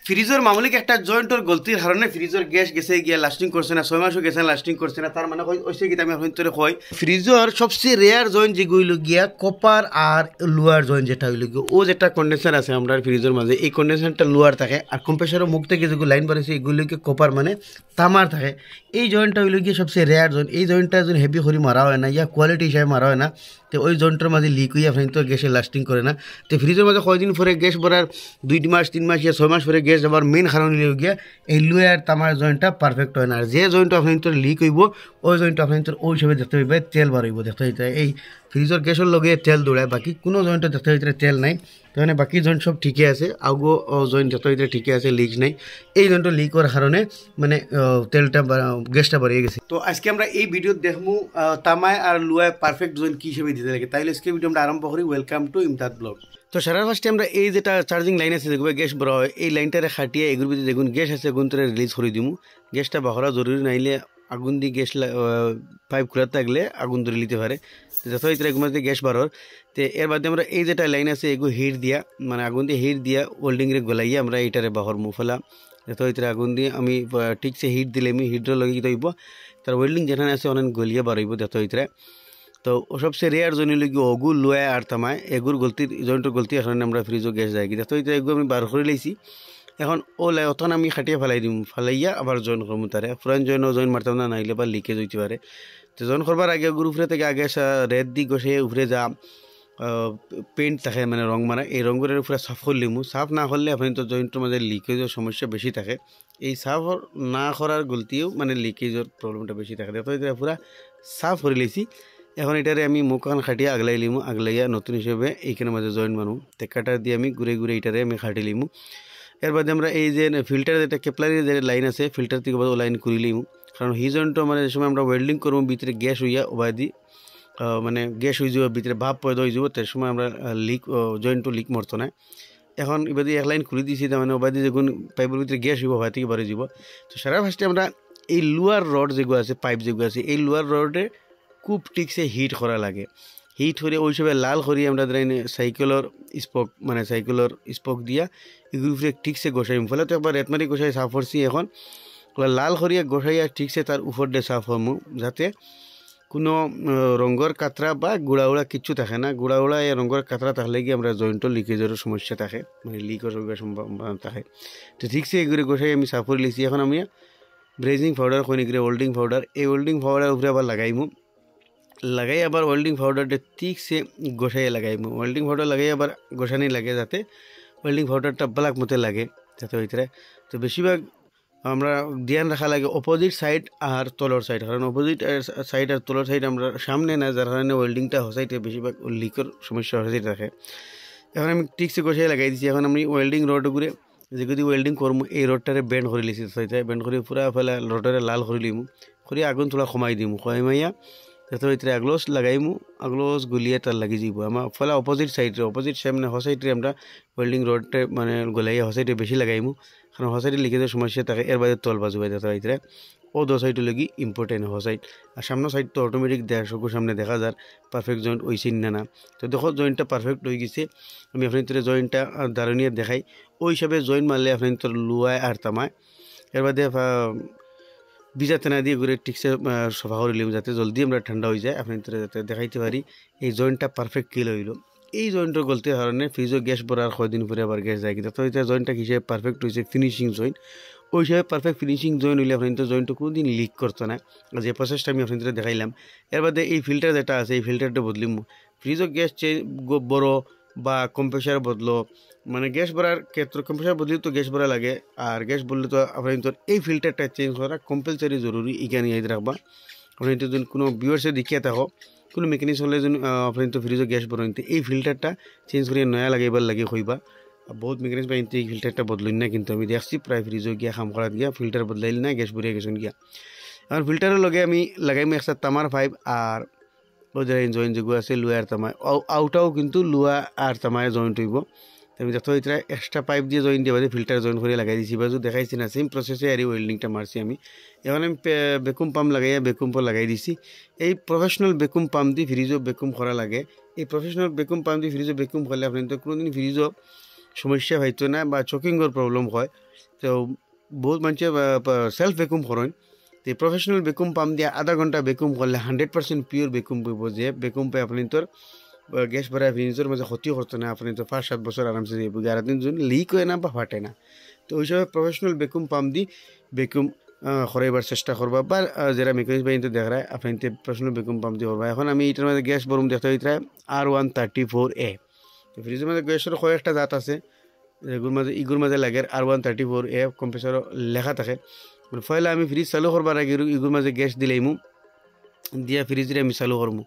ফ্রিজের মামুলিক একটা জয়েন্টর গলতির কারণে ফ্রিজের গ্যাস গেছে গিয়া লাস্টিং করছে না 6 মাসও গেছে লাস্টিং করছে না তার মানে হইছে কি আমি হইতরে কই ফ্রিজের সবচেয়ে রেয়ার জয়েন্ট যেগুলো গিয়া কপার আর লোহার জয়েন্ট যেটা হইল গিয়া ও যেটা কন্ডেন্সার আছে আমরা ফ্রিজের মাঝে এই কন্ডেন্সারটা লোহার থাকে আর কম্প্রেসারের মুখ থেকে যেগুলো লাইন বাড়িছে এগুলোকে কপার মানে তামার থাকে এই জয়েন্টটা হইল গিয়ে সবচেয়ে রেয়ার জয়েন্ট এই জয়েন্টটা যদি হেভি করে মারা হয় না ইয়া কোয়ালিটি হিসাবে মারা হয় না তো ওই জয়েন্টের মাঝে লিক হইয়া তো গ্যাসে লাস্টিং করে না তো ফ্রিজের মাঝে কয়দিন পরে গ্যাস ভরার 2 মাস 3 মাস ইয়া 6 মাস পরে গ্যাস যাবার মেইন কারণ হইল গিয়া এই লোহার তামার জয়েন্টটা পারফেক্ট হয় না আর যে জয়েন্টটা আপনার তো লিক হইব ওই জয়েন্টটা আপনার তো ওই হিসাবে দেখতে হইবে তেল বার হইব দেখতে হইতে এই ফ্রিজের গ্যাসের লগে তেল দৌড়ায় বাকি কোনো জয়েন্টে দেখতে হইতে তেল নাই তাহলে বাকি জয়েন্ট সব ঠিকই আছে আগো জয়েন্ট দেখতে হইতে ঠিকই আছে লিক নাই এই জয়েন্টটা লিক হওয়ার কারণে মানে তেলটা গ্যাসটা বাড়িয়ে গেছে তো আজকে আমরা এই ভিডিও দেখবো তামায় আর লোহায় পারফেক্ট জয়েন্ট কি হিসেবে দিতে লাগে তাইলে আজকে ভিডিও আমরা আরম্ভ করি ওয়েলকাম টু ইমদাদ ব্লগ তো সারা ফার্স্টে আমরা এই যেটা চার্জিং লাইন আছে দেখবে গ্যাস বড় হয় এই লাইনটারে খাটিয়ে এগুলোর ভিতরে দেখুন গ্যাস আছে এগুনটারে রিলিজ করে দিমু গ্যাসটা বাহরা জরুরি নাইলে আগুন দিয়ে গ্যাস পাইপ খোলা থাকলে আগুন ধরে নিতে পারে যত ইতরে এগুলোতে গ্যাস বাড়র তো এর বাদে আমরা এই যেটা লাইন আছে এগুলো হিট দিয়া মানে আগুন দিয়ে হিট দিয়া ওয়েল্ডিংরে গলাইয়া আমরা এইটারে বাহর মুফলা যত ইতরে আগুন দিয়ে আমি ঠিকসে হিট দিলে আমি হিটর লগে দিব তার ওয়েল্ডিং যেখানে আছে অনেক গলিয়া বাড়াইব যত ইতরে তো সবচেয়ে রেয়ার জন্য লগে ওগু লোয়া আর তামায় এগুর গলতির জয়েন্টের গলতি এখন আমরা ফ্রিজও গ্যাস যাই কি তো এগুলো আমি বার করে লাইছি এখন ও অতন আমি খাটিয়ে ফেলাই দিম ফেলাইয়া আবার জয়েন করবো তারে পুরান জয়েন মারতাম না নাইলে বা লিকেজ হইতে পারে তো জয়েন করবার আগে ওগুর উপরে থেকে আগে রেড দি গসে উপরে যা পেন্ট থাকে মানে রং মারা এই রঙের উপরে সাফ করলিমু সাফ না করলে আপনি তো জয়েন্টের মাঝে লিকেজের সমস্যা বেশি থাকে এই সাফ না করার গলতিও মানে লিকেজের প্রবলেমটা বেশি থাকে তো এটা পুরা সাফ করে লিছি এখন এটারে আমি মুখখান খাটিয়ে আগলাই লিমু আগলাইয়া নতুন হিসেবে এইখানে মাঝে জয়েন মানু টেক্কাটা দিয়ে আমি ঘুরে ঘুরে এটারে আমি খাটি লিমু এর বাদে আমরা এই যে ফিল্টার যেটা কেপলারের যে লাইন আছে ফিল্টার থেকে ও লাইন করে লিমু কারণ হি জয়েন্টটা মানে যে সময় আমরা ওয়েল্ডিং করবো ভিতরে গ্যাস হইয়া ওবাদি মানে গ্যাস হয়ে যাব ভিতরে ভাব পয়দা হয়ে যাব তার সময় আমরা লিক জয়েন্টও লিক মরতো না এখন এবার এক লাইন খুলে দিয়েছি তার মানে ওবাদি যখন পাইপের ভিতরে গ্যাস হইব হয় থেকে বাড়ি যাব তো সারা ফার্স্টে আমরা এই লোয়ার রড যেগুলো আছে পাইপ যেগুলো আছে এই লোয়ার রডে খুব ঠিকসে হিট করা লাগে হিট করে ওই সবে লাল করি আমরা সাইকেলের স্পক মানে সাইকেলের স্পক দিয়া এগুলো ঠিকসে গোসাইম ফলে তো একবার রেতমারি গোসাই সাফ করছি এখন লাল করিয়া গোসাইয়া ঠিকসে তার উপর দিয়ে সাফ হমু যাতে কোনো রঙের কাতরা বা গুড়াউড়া কিচ্ছু থাকে না গুড়াউড়া এই রঙের কাতরা থাকলে কি আমরা জয়েন্টর লিকেজের সমস্যা থাকে মানে লিকের সম্ভাবনা থাকে তো ঠিকসে এগুলো গোসাই আমি সাফ করে লিছি এখন আমি ব্রেজিং পাউডার কইনিকে ওয়েল্ডিং পাউডার এই ওয়েল্ডিং পাউডার উপরে আবার লাগাইমু লাগাই আবার ওয়েল্ডিং পাউডারটা ঠিকসে গোসাইয়ে লাগাইমু ওয়েল্ডিং পাউডার লাগাই আবার গোসানি লাগে যাতে ওয়েল্ডিং পাউডারটা ব্ল্যাক মতে লাগে যাতে ভিতরে তো বেশিরভাগ আমরা ধ্যান রাখা লাগে অপোজিট সাইড আর তলর সাইড কারণ অপোজিট সাইড আর তলর সাইড আমরা সামনে না যার কারণে ওয়েল্ডিংটা হসাইতে বেশিরভাগ লিকের সমস্যা হসাইতে থাকে এখন আমি ঠিকসে গোসাই লাগাই দিচ্ছি এখন আমি ওয়েল্ডিং রড ঘুরে যেগুলি ওয়েল্ডিং করবো এই রডটারে বেন্ড করে লিছি বেন্ড করে পুরা ফেলা রডটারে লাল করে লিমু করে আগুন তোলা কমাই দিমু কমাইয়া যাতে ভিতরে আগলোস লাগাইমু আগলোস গুলিয়ে তার লাগি যাব আমার ফলে অপোজিট সামনে হসাইটে আমরা ওয়েল্ডিং রডটে মানে গলাইয়া হসাইটে বেশি লাগাইমু কারণ হসাইটে লিকেজের সমস্যা থাকে এর বাইরে তল বাজুবাই যাতে ভিতরে ও দো সাইড লাগি ইম্পর্টেন্ট হসাইট আর সামনে সাইড তো অটোমেটিক চকুর সামনে দেখা যার পারফেক্ট জয়েন্ট ওইসি না তো দেখো জয়েন্টটা পারফেক্ট হয়ে গেছে আমি আপনার জয়েন্টটা দাঁড়িয়ে দেখাই ওই হিসাবে জয়েন্ট মারলে আপনার লোয়ায় আর তামায় এর বাদে ভিজাতে না দিয়ে ঘুরে ঠিকসে সফা করে লিম যাতে জলদি আমরা ঠান্ডা হয়ে যায় আপনি যাতে দেখাইতে পারি এই জয়েন্টটা পারফেক্ট কিল হইল এই জয়েন্টের গলতির কারণে ফ্রিজও গ্যাস ভরার কয়দিন পরে আবার গ্যাস যায় কিন্তু তো এটা জয়েন্টটা হিসেবে পারফেক্ট হয়েছে ফিনিশিং জয়েন্ট ওই হিসাবে পারফেক্ট ফিনিশিং জয়েন্ট হইলে আপনি তো জয়েন্টটা কোনোদিন লিক করতো না যে প্রসেসটা আমি আপনাদের দেখাইলাম এর বাদে এই ফিল্টার যেটা আছে এই ফিল্টারটা বদলিম ফ্রিজও গ্যাস বড় বা কম্প্রেসার বদলো মানে গ্যাস ভরার ক্ষেত্রে কম্প্রেসার বদলে তো গ্যাস ভরা লাগে আর গ্যাস বললে তো আপনি তো এই ফিল্টারটা চেঞ্জ করা কম্পালসারি জরুরি এখানে ইয়াদ রাখবা আপনি তো যদি কোনো ভিউয়ার্সে দেখিয়ে থাকো কোনো মেকানিক্স হলে যদি আপনি তো ফ্রিজও গ্যাস ভরেন এই ফিল্টারটা চেঞ্জ করে নয়া লাগাইবার লাগে হইবা বহুত মেকানিক্স বা এই ফিল্টারটা বদলেন না কিন্তু আমি দেখছি প্রায় ফ্রিজও গিয়া কাম করাত গিয়া ফিল্টার বদলাইল না গ্যাস ভরিয়া গেছেন গিয়া এখন ফিল্টারের লগে আমি লাগাইমু একটা তামার পাইপ আর ওই যে জয়েন্ট যেগুলো আছে লুয়া আর তামায় আউটাও কিন্তু লুয়া আর তামায় জয়েন্ট হইব আমি দেখো এটা এক্সট্রা পাইপ দিয়ে জয়েন্ট দিয়ে ফিল্টার জয়েন্ট করে লাগাই দিয়েছি বাজু দেখাইছি না সেম প্রসেসে আর ওয়েল্ডিংটা মারছি আমি এখন আমি বেকুম পাম্প লাগাইয়া বেকুম লাগাই দিছি এই প্রফেশনাল বেকুম পাম্প দিয়ে ফ্রিজও বেকুম করা লাগে এই প্রফেশনাল বেকুম পাম্প দিয়ে ফ্রিজও বেকুম করলে আপনি তো কোনোদিন ফ্রিজও সমস্যা হয়তো না বা চকিংয়ের প্রবলেম হয় তো বহুত মানুষে সেলফ ভ্যাকুম করেন তো প্রফেশনাল ভ্যাকুম পাম্প দিয়ে আধা ঘন্টা ভ্যাকুম করলে 100% পিওর ভ্যাকুম পাইব যে ভ্যাকুম পাই আপনি তোর গ্যাস ভরা ফ্রিজের মাঝে ক্ষতি করতো না আপনি তো 5-7 বছর আরামসে যাইব আর দিন যদি লিক হয় না বা ফাটে না তো ওই সময় প্রফেশনাল ভ্যাকুম পাম্প দিয়ে ভ্যাকুম করাইবার চেষ্টা করবা বা যারা মেকানিক্স বাহিনীতে দেখায় আপনি প্রফেশনাল ভ্যাকুম পাম্প দিয়ে করবা এখন আমি এটার মধ্যে গ্যাস বরুম দেখতে হইতে R134A তো ফ্রিজের মধ্যে গ্যাসের কয়েকটা জাত আছে ইগুর মাঝে লাগে R134A কম্প্রেসর লেখা থাকে পয়লা আমি ফ্রিজ চালু করবার আগে ইগুর মাঝে গ্যাস দিলেইমু দিয়া ফ্রিজরে আমি চালু করবো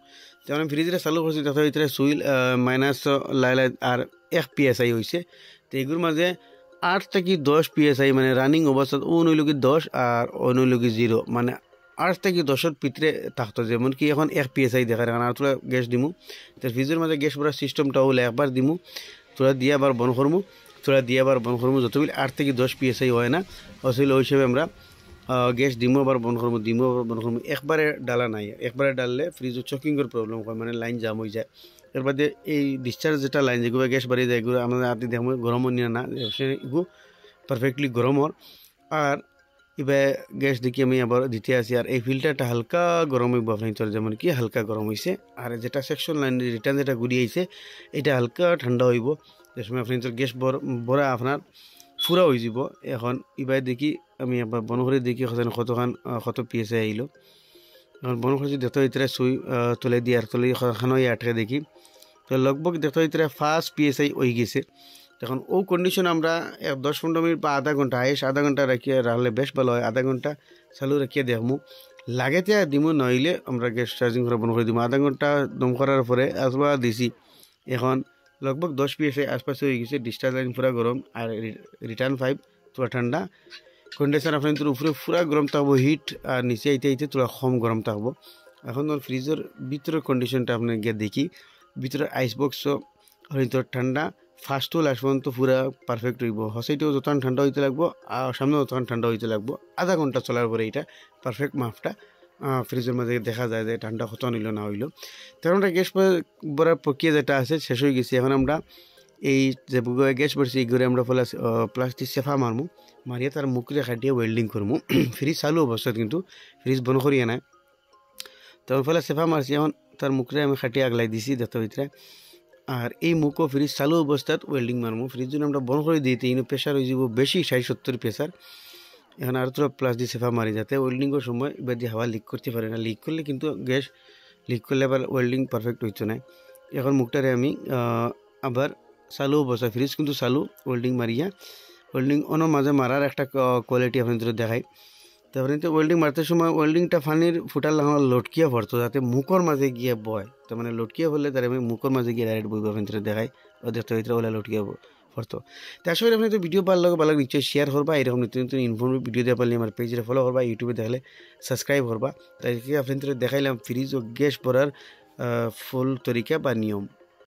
যেমন ফ্রিজরে চালু করছি দেখা ভিতরে সুইল মাইনাস লাইলাই আর 1 PSI হয়েছে তো এগুলোর মাঝে 8 থেকে 10 PSI মানে রানিং অবস্থা ও নইলকি 10 আর ও নইলকি 0 মানে 8 থেকে 10 ভিতরে থাকতো যেমন কি এখন 1 PSI দেখার কারণ আর তোরা গ্যাস দিমু তো ফ্রিজের মাঝে গ্যাস ভরা সিস্টেমটা হলে একবার দিমু তোরা দিয়ে আবার বন্ধ করবো তোরা দিয়ে আবার বন্ধ করবো যতগুলি 8 থেকে 10 PSI হয় না আসলে ওই হিসেবে আমরা গ্যাস দিমো আবার বন্ধ করবো দিমো আবার বন্ধ করবো একবারে ডালা নাই একবারে ডাললে ফ্রিজের চকিংয়ের প্রবলেম হয় মানে লাইন জাম হয়ে যায় এর বাদে এই ডিসচার্জ যেটা লাইন যেগুলো গ্যাস বাড়িয়ে যায় এগুলো আমাদের আপনি দেখবো গরম নিয়ে না এগুলো পারফেক্টলি গরমর আর এবার গ্যাস দেখি আমি আবার দিতে আসি আর এই ফিল্টারটা হালকা গরম হইব আপনি তোর যেমন কি হালকা গরম হয়েছে আর যেটা সেকশন লাইন রিটার্ন যেটা ঘুরিয়ে আইছে এটা হালকা ঠান্ডা হইব যে সময় আপনি তোর গ্যাস ভরা আপনার ফুরা হয়ে যাব এখন এবার দেখি আমি আবার বন করে দেখি কত PSI আইলো এখন বন করে দেখতে ভিতরে সুই তুলে দিয়ে আর তুলে খানো আটকে দেখি তো লগভগ দেখতে ভিতরে ফার্স্ট PSI হয়ে গেছে তখন ও কন্ডিশন আমরা 10-15 মিনিট বা আধা ঘন্টা আধা ঘন্টা রাখিয়ে রাখলে বেশ ভালো হয় আধা ঘন্টা চালু রাখিয়ে দেখমু লাগেতে দিমু নইলে আমরা গ্যাস চার্জিং করে বন্ধ করে দিব আধা ঘন্টা দম করার পরে আসবা দিছি এখন লগভগ 10 PSI আশপাশে হয়ে গেছে ডিসচার্জ লাইন পুরা গরম আর রিটার্ন 5 তোরা ঠান্ডা কন্ডেন্সার আপনার তোর উপরে পুরা গরম থাকবো হিট আর নিচে আইতে তোরা কম গরম থাকবো এখন তোর ফ্রিজের ভিতরের কন্ডিশনটা আপনি গিয়ে দেখি ভিতরে আইস বক্সও তোর ঠান্ডা ফার্স্ট টু লাস্ট পর্যন্ত পুরা পারফেক্ট হইব হসাইটেও যতক্ষণ ঠান্ডা হইতে লাগবো আর সামনে যতক্ষণ ঠান্ডা হইতে লাগবো আধা ঘন্টা চলার পরে এটা পারফেক্ট মাপটা ফ্রিজের মধ্যে দেখা যায় যে ঠান্ডা কত নিল না হইলো তখন আমরা গ্যাস ভরার প্রক্রিয়া যেটা আছে শেষ হয়ে গেছে এখন আমরা এই যে গ্যাস ভরছি এই ঘরে আমরা প্লাস্টিক সেফা মারমু মারিয়ে তার মুখরে খাটিয়ে ওয়েল্ডিং করবো ফ্রিজ চালু অবস্থা কিন্তু ফ্রিজ বন্ধ করিয়ে নাই তখন ফলে সেফা মারছি এখন তার মুখরে আমি খাটিয়ে আগলাই দিছি দেখতে ভিতরে আর এই মুখও ফ্রিজ চালু অবস্থাত ওয়েল্ডিং মারমু ফ্রিজ যদি আমরা বন্ধ করে দিই ইনো প্রেশার হয়ে যাব বেশি 60-70 প্রেশার এখন আর তোরা প্লাস দিয়ে সেফা মারি যাতে ওয়েল্ডিংয়ের সময় এবার দিয়ে হাওয়া লিক করতে পারে না লিক করলে কিন্তু গ্যাস লিক করলে আবার ওয়েল্ডিং পারফেক্ট হইতো না এখন মুখটারে আমি আবার চালু অবস্থা ফ্রিজ কিন্তু চালু ওয়েল্ডিং মারিয়া ওয়েল্ডিং অন্য মাঝে মারার একটা কোয়ালিটি আপনাদের দেখাই তারপরে তো ওয়েল্ডিং মারতে সময় ওয়েল্ডিংটা ফানির ফুটার লটকিয়া পড়তো যাতে মুখর মাঝে গিয়ে বয় তার মানে লটকিয়া বললে তার আমি মুখর মাঝে গিয়ে ডাইরেক্ট বইব আপনাদের দেখাই ও দেখতে ভিতরে ওলা লটকিয়া পড়তো তার সঙ্গে আপনি তো ভিডিও ভালো লাগে ভালো নিশ্চয়ই শেয়ার করবা এরকম নতুন নতুন ইনফরমেটিভ ভিডিও দেওয়া পারলে আমার পেজে ফলো করবা ইউটিউবে দেখলে সাবস্ক্রাইব করবা তাই আপনাদের দেখাইলাম ফ্রিজ ও গ্যাস ভরার ফুল তরিকা বা নিয়ম।